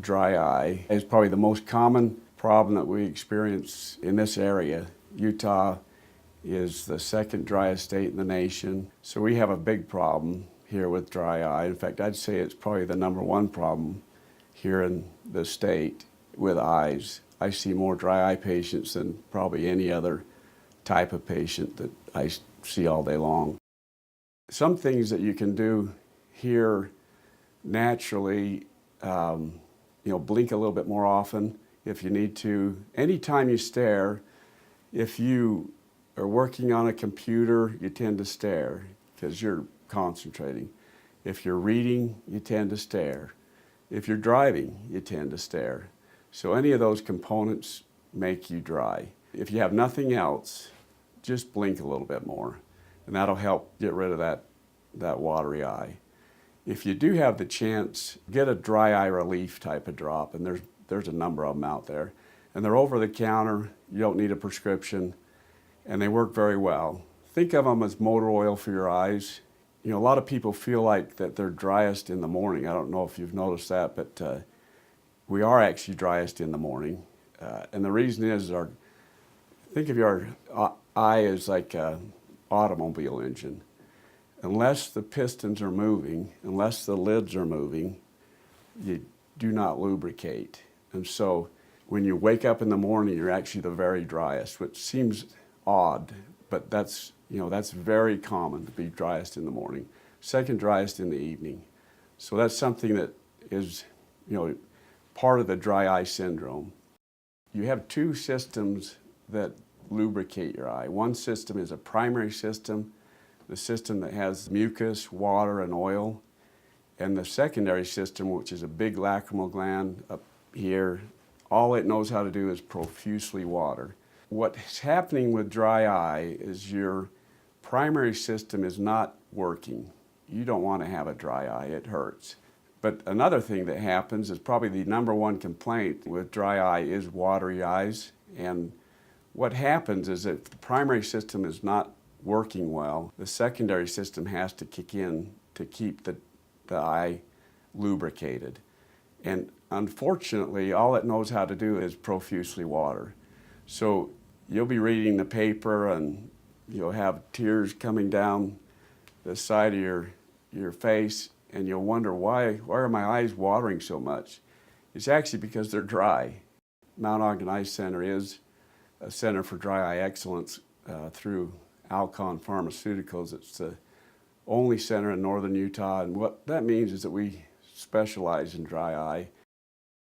Dry eye is probably the most common problem that we experience in this area. Utah is the second driest state in the nation, so we have a big problem here with dry eye. In fact, I'd say it's probably the #1 problem here in the state with eyes. I see more dry eye patients than probably any other type of patient that I see all day long. Some things that you can do here naturally, blink a little bit more often if you need to. Anytime you stare, if you are working on a computer, you tend to stare because you're concentrating. If you're reading, you tend to stare. If you're driving, you tend to stare. So any of those components make you dry. If you have nothing else, just blink a little bit more, and that'll help get rid of that watery eye. If you do have the chance, get a dry eye relief type of drop, and there's a number of them out there. And they're over the counter, you don't need a prescription, and they work very well. Think of them as motor oil for your eyes. A lot of people feel like that they're driest in the morning. I don't know if you've noticed that, but we are actually driest in the morning. And the reason is, think of your eye as like an automobile engine. Unless the pistons are moving, unless the lids are moving, you do not lubricate. And so when you wake up in the morning, you're actually the very driest, which seems odd, but that's very common to be driest in the morning. Second driest in the evening. So that's something that is, part of the dry eye syndrome. You have two systems that lubricate your eye. One system is a primary system, the system that has mucus, water, and oil. And the secondary system, which is a big lacrimal gland up here, all it knows how to do is profusely water. What's happening with dry eye is your primary system is not working. You don't want to have a dry eye, it hurts. But another thing that happens is probably the #1 complaint with dry eye is watery eyes. And what happens is if the primary system is not working well, the secondary system has to kick in to keep the eye lubricated. And unfortunately, all it knows how to do is profusely water. So you'll be reading the paper and you'll have tears coming down the side of your face, and you'll wonder, why are my eyes watering so much? It's actually because they're dry. Mount Ogden Eye Center is a center for dry eye excellence through Alcon Pharmaceuticals. It's the only center in northern Utah, and what that means is that we specialize in dry eye.